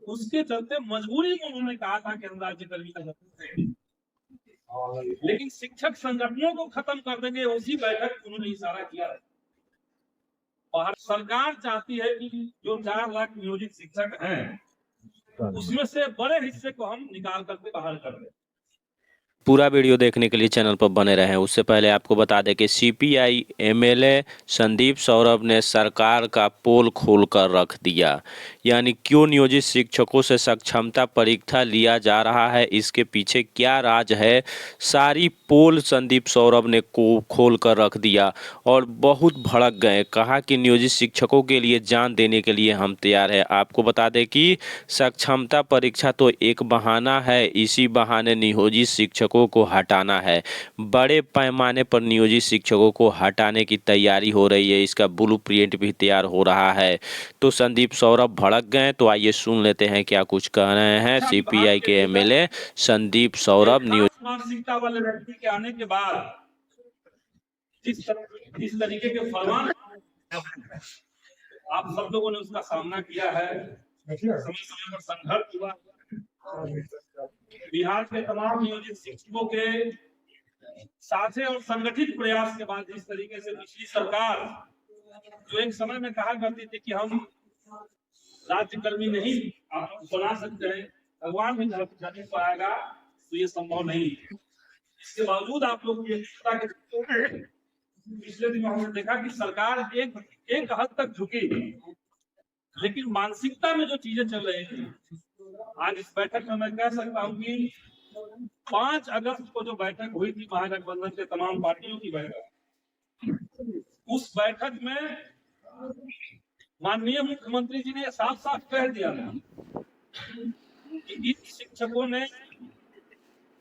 उसके चलते मजबूरी में उन्होंने कहा था कि हम राज्यकर्मी का जब लेकिन शिक्षक संगठनों को खत्म कर देंगे, उसी बैठक उन्होंने इशारा किया। बाहर सरकार चाहती है कि जो 4 लाख नियोजित शिक्षक हैं उसमें से बड़े हिस्से को हम निकाल करके बाहर कर दें। पूरा वीडियो देखने के लिए चैनल पर बने रहें। उससे पहले आपको बता दें कि सीपीआई एमएलए संदीप सौरभ ने सरकार का पोल खोल कर रख दिया। यानी क्यों नियोजित शिक्षकों से सक्षमता परीक्षा लिया जा रहा है, इसके पीछे क्या राज है, सारी पोल संदीप सौरभ ने खोल कर रख दिया और बहुत भड़क गए। कहा कि नियोजित शिक्षकों के लिए जान देने के लिए हम तैयार हैं। आपको बता दें कि सक्षमता परीक्षा तो एक बहाना है, इसी बहाने नियोजित शिक्षकों को हटाना है। बड़े पैमाने पर नियोजित शिक्षकों को हटाने की तैयारी हो रही है, इसका ब्लूप्रिंट भी तैयार हो रहा है। तो संदीप सौरभ भड़क गए, तो आइए सुन लेते हैं क्या कुछ कह रहे हैं सीपीआई के एमएलए संदीप सौरभ। मानसिकता वाले व्यक्ति के आने के बाद जिस तरीके के फरमान आप सब लोगों ने उसका सामना किया है, समय समय पर संघर्ष हुआ। बिहार के तमाम नियोजित शिक्षकों के साझे और संगठित प्रयास के बाद जिस तरीके से पिछली सरकार जो एक समय में कहा करती थी कि हम राज्यकर्मी नहीं आप बना सकते हैं, भगवान भी नहीं पाएगा, तो ये संभव नहीं। इसके बावजूद आप लोग पिछले दिनों हमने देखा कि सरकार एक हद तक झुकी, लेकिन मानसिकता में जो चीजें चल रही थी, आज इस बैठक में मैं कह सकता हूं कि 5 अगस्त को जो बैठक हुई थी महागठबंधन के तमाम पार्टियों की बैठक, उस बैठक में माननीय मुख्यमंत्री जी ने साफ साफ कह दिया था कि इन शिक्षकों ने,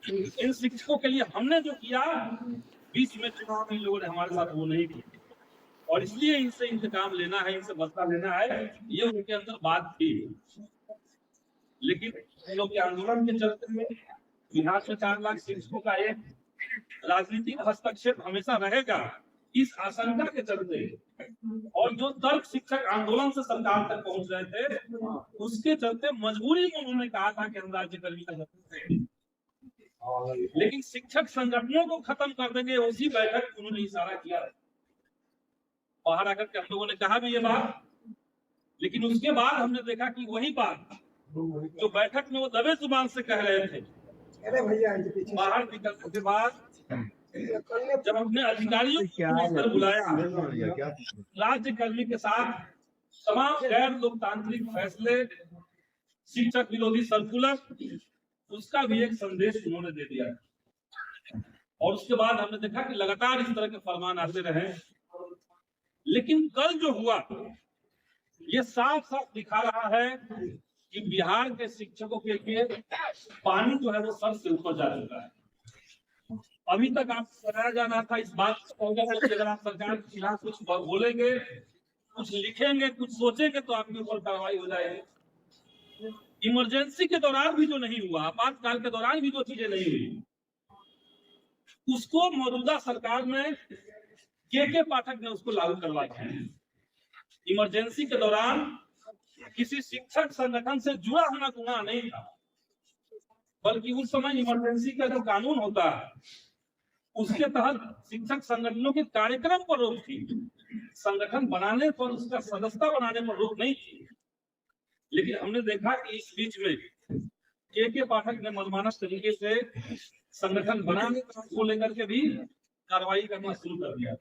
इन शिक्षकों के लिए हमने जो किया बीच में चुनाव में लोगों ने हमारे साथ वो नहीं किया, और इसलिए इनसे इंतकाम लेना है, इनसे बदला लेना है, ये उनके अंदर बात थी। लेकिन लोग के आंदोलन के चलते में बिहार से 4 लाख शिक्षकों का एक राजनीतिक हस्तक्षेप हमेशा रहेगा, इस आशंका के चलते और जो तर्क शिक्षक आंदोलन से सरकार तक पहुंच रहे थे, उसके चलते मजबूरी में उन्होंने कहा था कि हम राज्यकर्मी का जब लेकिन शिक्षक संगठनों को खत्म कर देंगे, उसी बैठक उन्होंने इशारा किया। बाहर आकर के हम लोगों ने कहा भी ये बात, लेकिन उसके बाद हमने देखा कि वही बात जो बैठक में वो दबे जुबान से कह रहे थे, बाहर निकलने के बाद जब अपने अधिकारियों को बुलाया, राज्यकर्मी के साथ तमाम गैर लोकतांत्रिक फैसले, शिक्षक विरोधी सर्कुलर, उसका भी एक संदेश उन्होंने दे दिया। और उसके बाद हमने देखा कि लगातार इस तरह के फरमान आते रहे, लेकिन कल जो हुआ ये साफ साफ दिखा रहा है कि बिहार के शिक्षकों के लिए पानी जो है वो सर से ऊपर जा चुका है। अभी तक आपको बताया जाना था इस बात को, अगर आप सरकार के खिलाफ कुछ बोलेंगे, कुछ लिखेंगे, कुछ सोचेंगे तो आपके ऊपर कार्रवाई हो जाएगी। इमरजेंसी के दौरान भी जो नहीं हुआ, आपातकाल के दौरान भी जो चीजें नहीं हुई, उसको मौजूदा सरकार में के पाठक ने उसको लागू करवाया है। इमरजेंसी के दौरान किसी शिक्षक संगठन से जुड़ा होना गुनाह नहीं था, बल्कि उस समय इमरजेंसी का जो कानून होता है उसके तहत शिक्षक संगठनों के कार्यक्रम पर रोक थी, संगठन बनाने पर, उसका सदस्यता बनाने पर रोक नहीं थी। लेकिन हमने देखा कि इस बीच में के पाठक ने मनमाना तरीके से संगठन बनाने को लेकर के भी कार्रवाई करना शुरू कर दिया।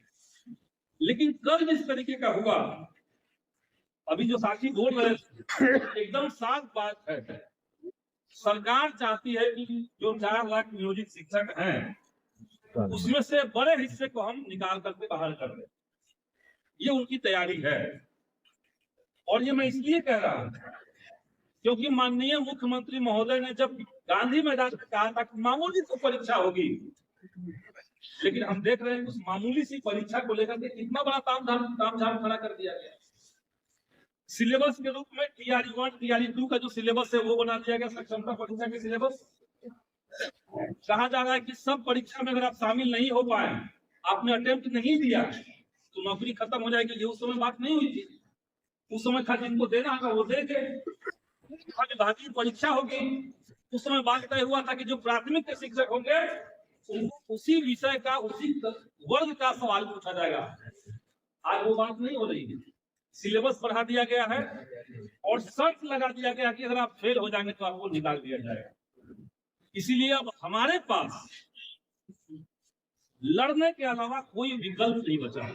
लेकिन कल जिस तरीके का हुआ, अभी जो साथी बोल रहे थे, एकदम साफ बात है। सरकार चाहती है कि जो 4 लाख नियोजित शिक्षक हैं उसमें से बड़े हिस्से को हम निकाल करके बाहर कर दें, ये उनकी तैयारी है। और ये मैं इसलिए कह रहा हूं क्योंकि माननीय मुख्यमंत्री महोदय ने जब गांधी मैदान में कहा था कि मामूली सी परीक्षा होगी, लेकिन हम देख रहे हैं उस मामूली सी परीक्षा को लेकर के कितना बड़ा तामझाम खड़ा कर दिया गया। सिलेबस के रूप में टीआरई 1 टीआरई 2 का जो सिलेबस है वो बना दिया गया, सक्षमता परीक्षा के सिलेबस। कहा जा रहा है कि सब परीक्षा में अगर आप शामिल नहीं हो पाए, आपने अटेम्प्ट नहीं दिया, तो नौकरी खत्म हो जाएगी। ये उस समय बात नहीं हुई थी। उस समय खाली जिनको देना होगा वो दे के विभागीय परीक्षा होगी, उस समय बात तय हुआ था कि जो प्राथमिक के शिक्षक होंगे उनको उसी विषय का, उसी वर्ग का सवाल पूछा जाएगा। आज वो बात नहीं हो रही है। सिलेबस बढ़ा दिया गया है और शर्त लगा दिया गया कि अगर आप फेल हो जाएंगे तो आपको निकाल दिया जाएगा। इसीलिए अब हमारे पास लड़ने के अलावा कोई विकल्प नहीं बचा।